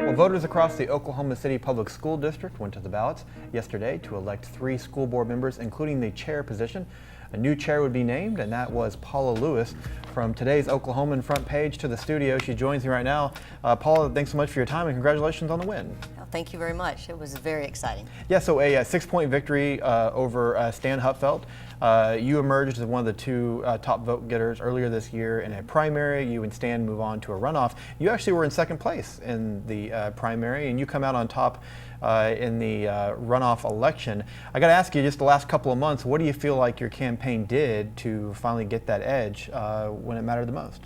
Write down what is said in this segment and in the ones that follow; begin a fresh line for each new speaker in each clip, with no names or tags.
Well, voters across the Oklahoma City Public School District went to the ballots yesterday to elect 3 school board members, including the chair position. A new chair would be named, and that was Paula Lewis. From today's Oklahoman front page to the studio, she joins me right now. Paula, thanks so much for your time, and congratulations on the win.
Well, thank you very much. It was very exciting.
Yeah, so a 6-point victory over Stan Hupfeld. You emerged as one of the 2 top vote getters earlier this year in a primary. You and Stan move on to a runoff. You actually were in second place in the primary, and you come out on top in the runoff election. I got to ask you, just the last couple of months, what do you feel like your campaign did to finally get that edge when it mattered the most?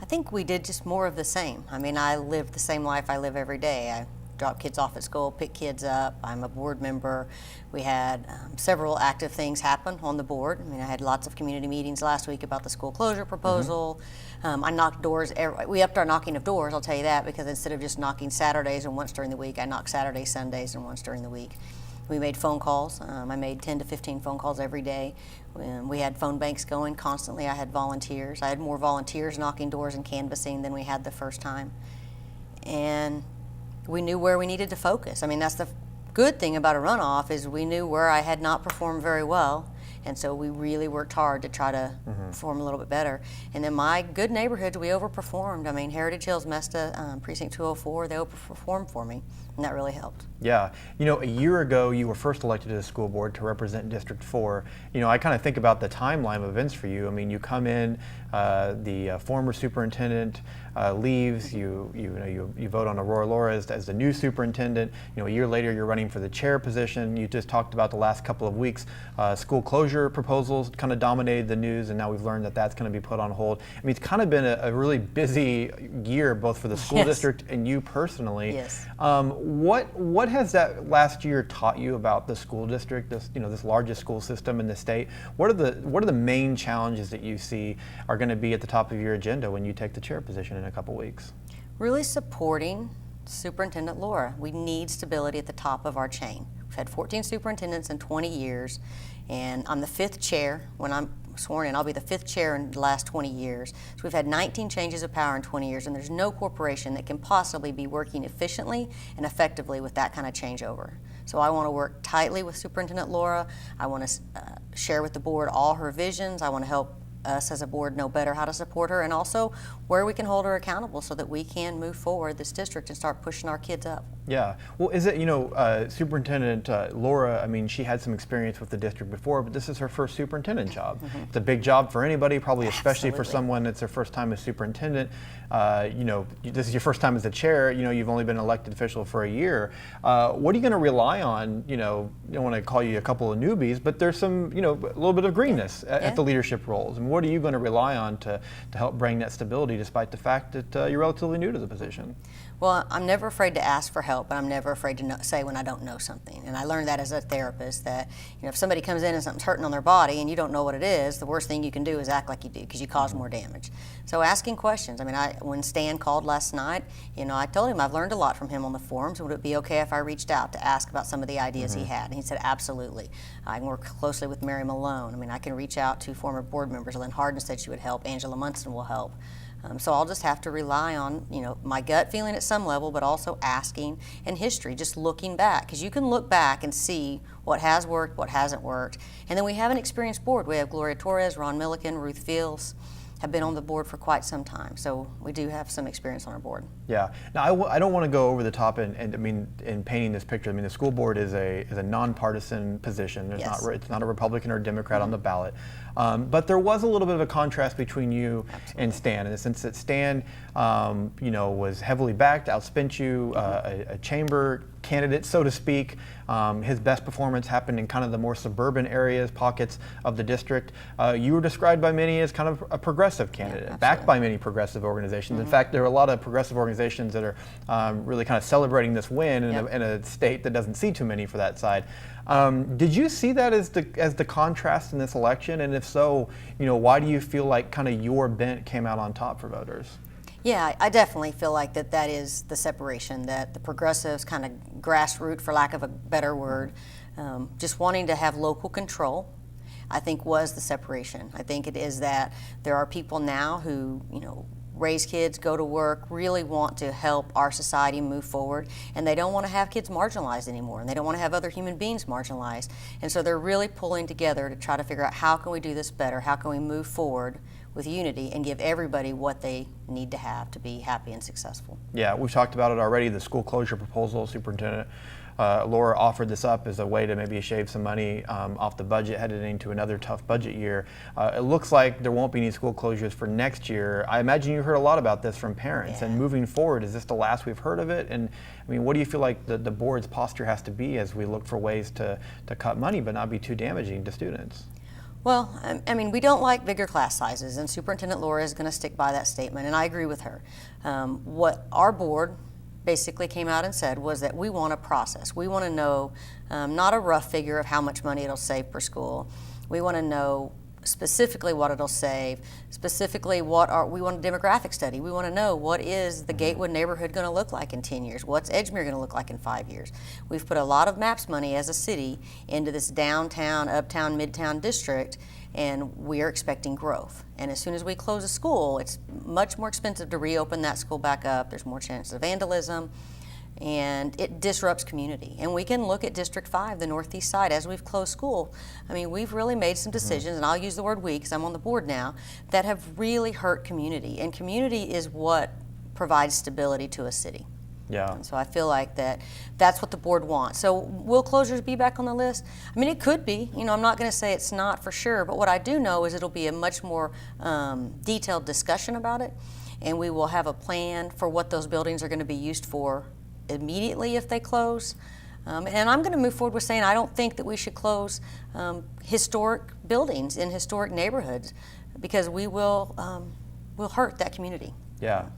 I think we did just more of the same. I mean, I lived the same life I live every day. I drop kids off at school, pick kids up. I'm a board member. We had several active things happen on the board. I mean, I had lots of community meetings last week about the school closure proposal. I knocked doors. We upped our knocking of doors, I'll tell you that, because instead of just knocking Saturdays and once during the week, I knocked Saturdays, Sundays, and once during the week. We made phone calls. I made 10 to 15 phone calls every day. We had phone banks going constantly. I had volunteers. I had more volunteers knocking doors and canvassing than we had the first time. And we knew where we needed to focus. I mean, that's the good thing about a runoff, is we knew where I had not performed very well, and so we really worked hard to try to perform a little bit better. And then my good neighborhoods, we overperformed. I mean, Heritage Hills, Mesta, Precinct 204, they overperformed for me, and that really helped.
Yeah, you know, a year ago you were first elected to the school board to represent District 4. You know, I kind of think about the timeline of events for you. I mean, you come in, the former superintendent leaves, you vote on Aurora Laura as the new superintendent. You know, a year later you're running for the chair position. You just talked about the last couple of weeks, school closure proposals kind of dominated the news, and now we've learned that that's going to be put on hold. I mean, it's kind of been a really busy year, both for the school district and you personally.
Yes.
What has that last year taught you about the school district, this largest school system in the state? What are the main challenges that you see are going to be at the top of your agenda when you take the chair position in a couple weeks?
Really supporting Superintendent Laura. We need stability at the top of our chain. We've had 14 superintendents in 20 years, and I'm the 5th chair. When I'm sworn in, I'll be the 5th chair in the last 20 years. So we've had 19 changes of power in 20 years, and there's no corporation that can possibly be working efficiently and effectively with that kind of changeover. So I want to work tightly with Superintendent Laura. I want to share with the board all her visions. I want to help us as a board know better how to support her, and also where we can hold her accountable so that we can move forward this district and start pushing our kids up.
Yeah. Well, is it, Superintendent Laura, I mean, she had some experience with the district before, but this is her first superintendent job. It's a big job for anybody, probably especially for someone that's their first time as superintendent. This is your first time as the chair. You've only been elected official for a year. What are you going to rely on? I don't want to call you a couple of newbies, but there's some, a little bit of greenness at the leadership roles. And what are you going to rely on to help bring that stability, despite the fact that you're relatively new to the position?
Well, I'm never afraid to ask for help, but I'm never afraid to say when I don't know something. And I learned that as a therapist, that if somebody comes in and something's hurting on their body and you don't know what it is, the worst thing you can do is act like you do, because you cause more damage. So asking questions. I mean, when Stan called last night, I told him I've learned a lot from him on the forums. Would it be okay if I reached out to ask about some of the ideas he had? And he said, absolutely. I can work closely with Mary Malone. I mean, I can reach out to former board members. Lynn Harden said she would help. Angela Munson will help. So I'll just have to rely on, my gut feeling at some level, but also asking, and history, just looking back. Because you can look back and see what has worked, what hasn't worked. And then we have an experienced board. We have Gloria Torres, Ron Milliken, Ruth Fields, have been on the board for quite some time. So we do have some experience on our board.
Yeah. Now, I don't want to go over the top in painting this picture. I mean, the school board is a nonpartisan position. It's not a Republican or Democrat on the ballot. But there was a little bit of a contrast between you and Stan, in the sense that Stan, was heavily backed, outspent you, a chamber candidate, so to speak. His best performance happened in kind of the more suburban areas, pockets of the district. You were described by many as kind of a progressive candidate, backed by many progressive organizations. In fact, there are a lot of progressive organizations that are really kind of celebrating this win in a state that doesn't see too many for that side. Did you see that as the contrast in this election? And if so, why do you feel like kind of your bent came out on top for voters?
Yeah, I definitely feel like that is the separation, that the progressives, kind of grassroots, for lack of a better word, just wanting to have local control, I think was the separation. I think it is that there are people now who, raise kids, go to work, really want to help our society move forward, and they don't want to have kids marginalized anymore, and they don't want to have other human beings marginalized. And so they're really pulling together to try to figure out how can we do this better, how can we move forward with unity and give everybody what they need to have to be happy and successful.
Yeah, we've talked about it already, the school closure proposal. Superintendent Laura offered this up as a way to maybe shave some money off the budget headed into another tough budget year. It looks like there won't be any school closures for next year. I imagine you heard a lot about this from parents.
Yeah.
And moving forward, is this the last we've heard of it? And I mean, what do you feel like the board's posture has to be as we look for ways to cut money but not be too damaging to students?
Well, I mean, we don't like bigger class sizes, and Superintendent Laura is going to stick by that statement, and I agree with her. What our board basically came out and said was that we want a process. We want to know not a rough figure of how much money it'll save per school. We want to know specifically what it'll save, specifically we want a demographic study. We want to know what is the Gatewood neighborhood going to look like in 10 years? What's Edgemere going to look like in 5 years? We've put a lot of MAPS money as a city into this downtown, uptown, midtown district, and we are expecting growth. And as soon as we close a school, it's much more expensive to reopen that school back up. There's more chances of vandalism, and it disrupts community. And we can look at District 5, the northeast side, as we've closed school. I mean, we've really made some decisions, and I'll use the word we because I'm on the board now, that have really hurt community. And community is what provides stability to a city.
Yeah.
And so I feel like that's what the board wants. So will closures be back on the list? I mean, it could be. You know, I'm not going to say it's not for sure, but what I do know is it'll be a much more detailed discussion about it, and we will have a plan for what those buildings are going to be used for immediately if they close. And I'm going to move forward with saying I don't think that we should close historic buildings in historic neighborhoods because will hurt that community.
Yeah.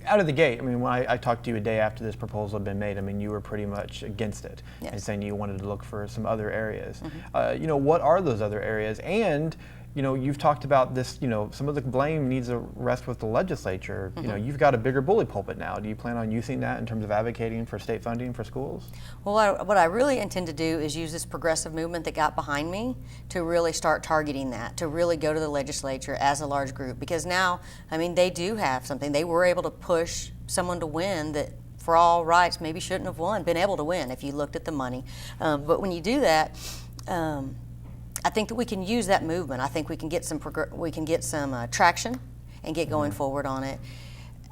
Out of the gate, I mean, when I talked to you a day after this proposal had been made, I mean, you were pretty much against it.
Yes.
And saying you wanted to look for some other areas. You know, what are those other areas? And, you know, you've talked about this, you know, some of the blame needs to rest with the legislature. You know, you've got a bigger bully pulpit now. Do you plan on using that in terms of advocating for state funding for schools? Well,
what I really intend to do is use this progressive movement that got behind me to really start targeting that, to really go to the legislature as a large group. Because now, I mean, they do have something. They were able to push someone to win that for all rights maybe shouldn't have been able to win if you looked at the money. But when you do that, I think that we can use that movement. I think we can get some traction and get going forward on it.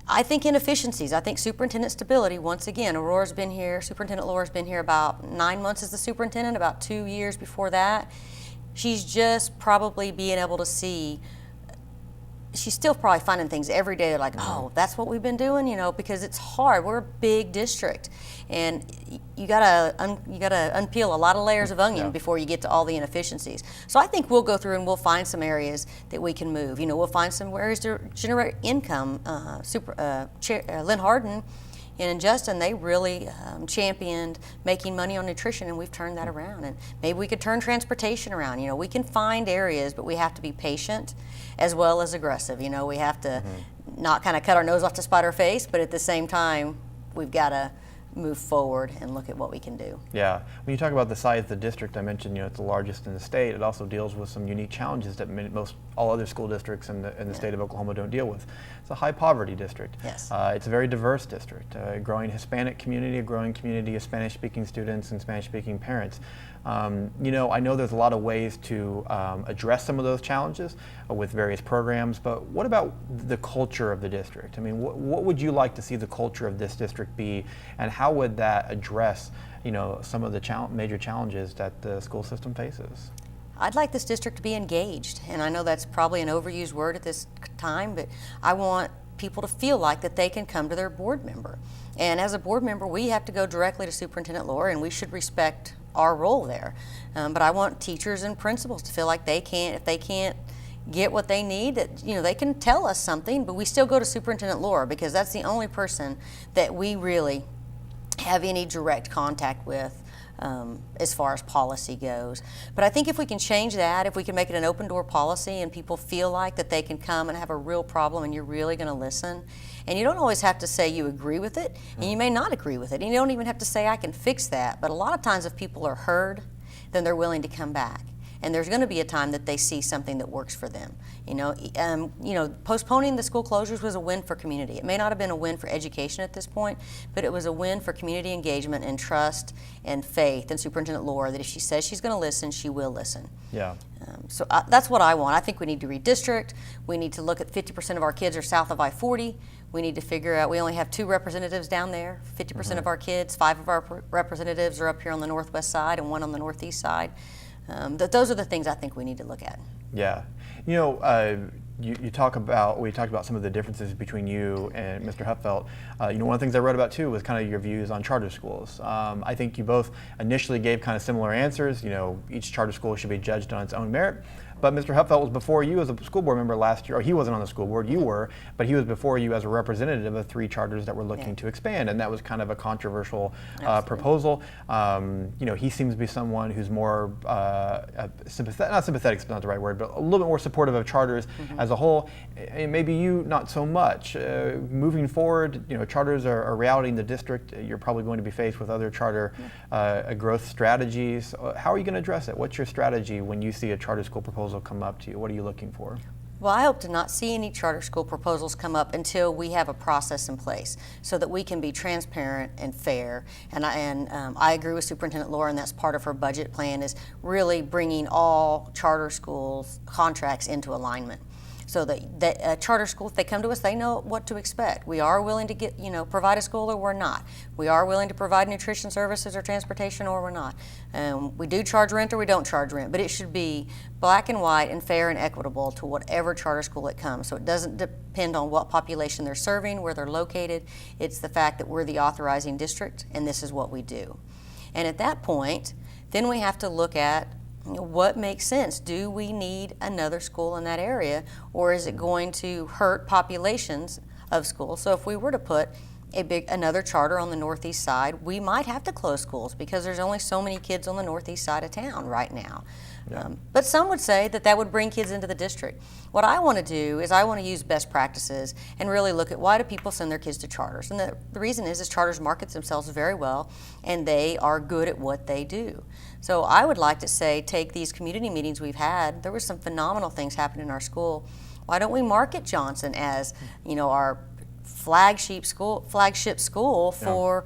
I think inefficiencies. I think superintendent stability. Once again, Superintendent Laura's been here about 9 months as the superintendent. About 2 years before that, she's just probably being able to see. She's still probably finding things every day. They're like, oh, that's what we've been doing, you know, because it's hard. We're a big district, and you gotta unpeel a lot of layers of onion before you get to all the inefficiencies. So I think we'll go through and we'll find some areas that we can move. You know, we'll find some areas to generate income. Lynn Harden and Justin, they really championed making money on nutrition, and we've turned that around. And maybe we could turn transportation around. You know, we can find areas, but we have to be patient as well as aggressive. You know, we have to not kind of cut our nose off to spite our face, but at the same time, we've got to move forward and look at what we can do.
Yeah. When you talk about the size of the district, I mentioned, you know, it's the largest in the state. It also deals with some unique challenges that all other school districts in the state of Oklahoma don't deal with. It's a high poverty district.
Yes.
It's a very diverse district, a growing Hispanic community, a growing community of Spanish-speaking students and Spanish-speaking parents. You know, I know there's a lot of ways to address some of those challenges with various programs, but what about the culture of the district? I mean, what would you like to see the culture of this district be, and how would that address, you know, some of the major challenges that the school system faces?
I'd like this district to be engaged, and I know that's probably an overused word at this time, but I want people to feel like that they can come to their board member. And as a board member, we have to go directly to Superintendent Laura, and we should respect our role there. But I want teachers and principals to feel like if they can't get what they need, that, you know, they can tell us something, but we still go to Superintendent Laura because that's the only person that we really have any direct contact with as far as policy goes. But I think if we can change that, if we can make it an open door policy and people feel like that they can come and have a real problem and you're really going to listen, and you don't always have to say you agree with it, and you may not agree with it, and you don't even have to say I can fix that, but a lot of times if people are heard, then they're willing to come back. and there's going to be a time that they see something that works for them. Postponing the school closures was a win for community. It may not have been a win for education at this point, but it was a win for community engagement and trust and faith in Superintendent Laura that if she says she's going to listen, she will listen.
Yeah.
That's what I want. I think we need to redistrict. We need to look at 50% of our kids are south of I-40. We need to figure out, we only have 2 representatives down there, 50% of our kids, 5 of our representatives are up here on the northwest side and 1 on the northeast side. Those are the things I think we need to look at.
Yeah. We talked about some of the differences between you and Mr. Hupfeld. One of the things I wrote about too was kind of your views on charter schools. I think you both initially gave kind of similar answers. Each charter school should be judged on its own merit. But Mr. Hupfeld was before you as a school board member last year, or he wasn't on the school board, you were, but he was before you as a representative of 3 charters that were looking to expand, and that was kind of a controversial proposal. He seems to be someone who's more sympathetic, not sympathetic is not the right word, but a little bit more supportive of charters as a whole. And maybe you not so much. Moving forward, charters are a reality in the district. You're probably going to be faced with other charter growth strategies. How are you going to address it? What's your strategy when you see a charter school proposal come up to you? What are you looking for?
Well, I hope to not see any charter school proposals come up until we have a process in place so that we can be transparent and fair. And I agree with Superintendent Laura, and that's part of her budget plan, is really bringing all charter schools contracts into alignment. So that a charter school, if they come to us, they know what to expect. We are willing to provide a school or we're not. We are willing to provide nutrition services or transportation or we're not. We do charge rent or we don't charge rent, but it should be black and white and fair and equitable to whatever charter school it comes. So it doesn't depend on what population they're serving, where they're located. It's the fact that we're the authorizing district and this is what we do. And at that point, then we have to look at what makes sense. Do we need another school in that area, or is it going to hurt populations of schools? So if we were to put another charter on the northeast side, we might have to close schools because there's only so many kids on the northeast side of town right now. Yeah. But some would say that would bring kids into the district. What I want to do is I want to use best practices and really look at why do people send their kids to charters. And the reason is charters market themselves very well and they are good at what they do. So I would like to say, take these community meetings we've had. There were some phenomenal things happening in our school. Why don't we market Johnson as, our flagship school for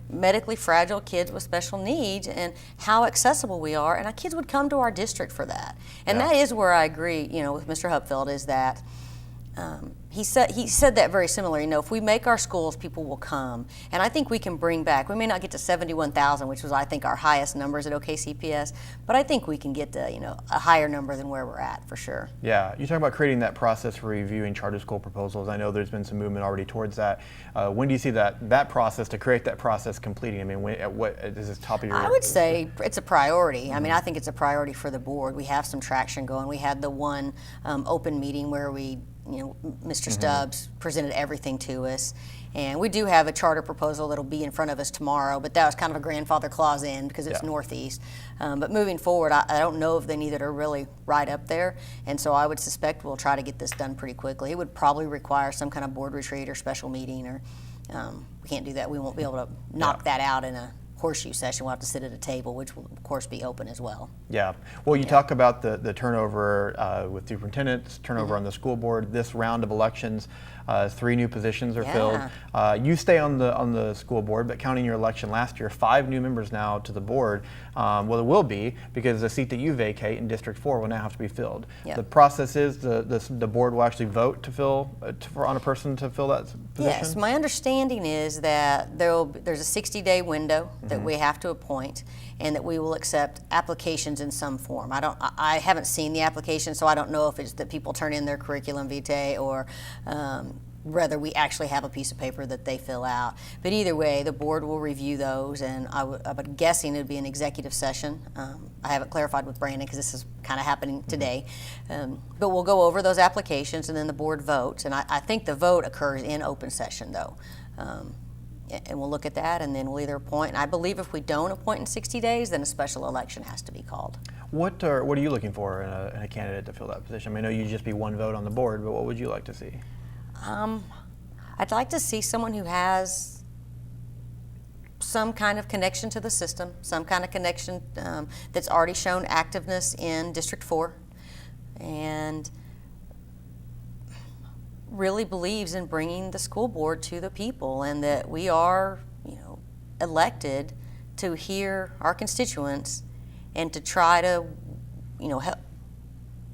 medically fragile kids with special needs, and how accessible we are, and our kids would come to our district for that. And that is where I agree with Mr. Hupfeld, is that he said that very similar. If we make our schools, people will come, and I think we can bring back. We may not get to 71,000, which was I think our highest numbers at OKCPS, but I think we can get to a higher number than where we're at for sure. Yeah,
you talk about creating that process for reviewing charter school proposals. I know there's been some movement already towards that. When do you see that process, to create that process completing? I mean, what is this top of your?
I would say it's a priority. I mean, I think it's a priority for the board. We have some traction going. We had the one open meeting where we. Mr. Stubbs presented everything to us. And we do have a charter proposal that'll be in front of us tomorrow, but that was kind of a grandfather clause in because it's northeast. But moving forward, I don't know if any that are really right up there. And so I would suspect we'll try to get this done pretty quickly. It would probably require some kind of board retreat or special meeting, or we can't do that. We won't be able to knock that out in a horseshoe session. We'll have to sit at a table, which will of course be open as well.
Yeah. Well, you talk about the turnover with superintendents, turnover on the school board. This round of elections, 3 new positions are filled. You stay on the school board, but counting your election last year, 5 new members now to the board. Well, it will be, because the seat that you vacate in District 4 will now have to be filled. The process is the board will actually vote to fill on a person to fill that position?
Yes, my understanding is that there's a 60-day window that we have to appoint, and that we will accept applications in some form. I haven't seen the application, so I don't know if it's that people turn in their curriculum vitae or whether we actually have a piece of paper that they fill out. But either way, the board will review those, and I'm guessing it would be an executive session. I haven't clarified with Brandon because this is kind of happening today. But we'll go over those applications, and then the board votes. And I think the vote occurs in open session, though. And we'll look at that, and then we'll either appoint. And I believe if we don't appoint in 60 days, then a special election has to be called.
What are you looking for in a candidate to fill that position? I mean, I know you'd just be one vote on the board, but what would you like to see? I'd
like to see someone who has some kind of connection to the system, some kind of connection that's already shown activeness in District 4, and really believes in bringing the school board to the people, and that we are, elected to hear our constituents and to try to, help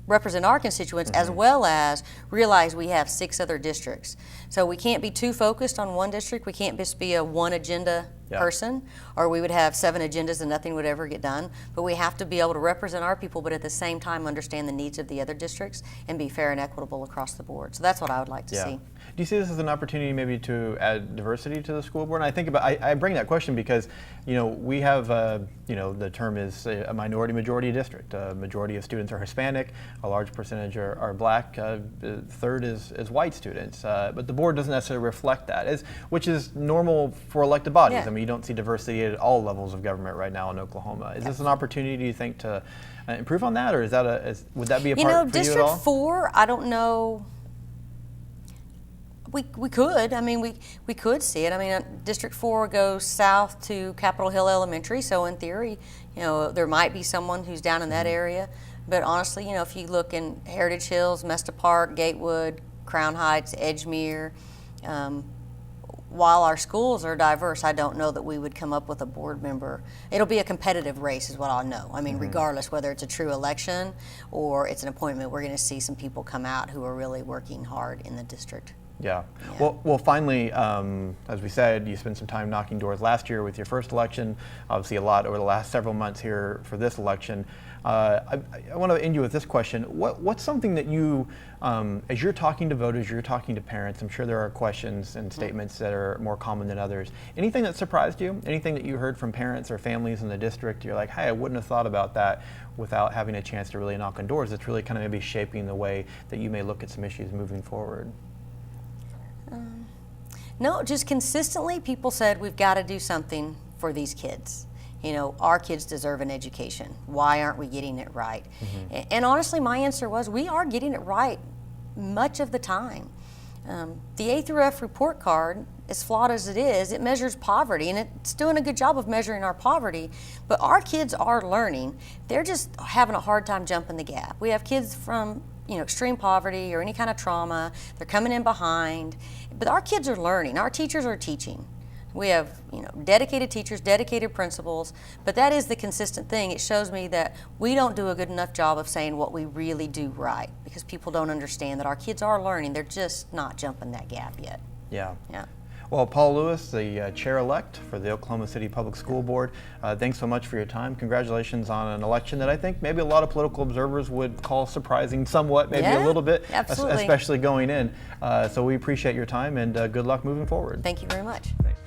represent our constituents, as well as realize we have 6 other districts. So we can't be too focused on one district. We can't just be a one agenda person, or we would have 7 agendas and nothing would ever get done. But we have to be able to represent our people, but at the same time understand the needs of the other districts and be fair and equitable across the board. So that's what I would like to see.
Do you see this as an opportunity maybe to add diversity to the school board? And I think I bring that question because, we have, the term is a minority majority district. A majority of students are Hispanic, a large percentage are black, the third is white students. But the board doesn't necessarily reflect that, which is normal for elected bodies. I mean, you don't see diversity at all levels of government right now in Oklahoma. Is this an opportunity, do you think, to improve on that, or would that be a part for you at all?
District 4, I don't know. We could. I mean, we could see it. I mean, District 4 goes south to Capitol Hill Elementary, so in theory, there might be someone who's down in that area. But honestly, if you look in Heritage Hills, Mesta Park, Gatewood, Crown Heights, Edgemere, while our schools are diverse, I don't know that we would come up with a board member. It'll be a competitive race is what I'll know. I mean, regardless whether it's a true election or it's an appointment, we're going to see some people come out who are really working hard in the district.
Yeah. Well, finally, as we said, you spent some time knocking doors last year with your first election, obviously a lot over the last several months here for this election. I want to end you with this question. What's something that you, as you're talking to voters, you're talking to parents, I'm sure there are questions and statements that are more common than others. Anything that surprised you? Anything that you heard from parents or families in the district, you're like, hey, I wouldn't have thought about that without having a chance to really knock on doors. It's really kind of maybe shaping the way that you may look at some issues moving forward.
No, just consistently people said we've got to do something for these kids. Our kids deserve an education. Why aren't we getting it right? And honestly, my answer was we are getting it right much of the time. The A through F report card, as flawed as it is, it measures poverty, and it's doing a good job of measuring our poverty, but our kids are learning. They're just having a hard time jumping the gap. We have kids from extreme poverty or any kind of trauma. They're coming in behind, but our kids are learning. Our teachers are teaching. We have dedicated teachers, dedicated principals, but that is the consistent thing. It shows me that we don't do a good enough job of saying what we really do right, because people don't understand that our kids are learning. They're just not jumping that gap yet.
Yeah.
Yeah.
Well, Paula Lewis, the chair-elect for the Oklahoma City Public School Board, thanks so much for your time. Congratulations on an election that I think maybe a lot of political observers would call surprising somewhat, maybe a little bit,
absolutely.
especially going in. So we appreciate your time, and good luck moving forward.
Thank you very much.
Thanks.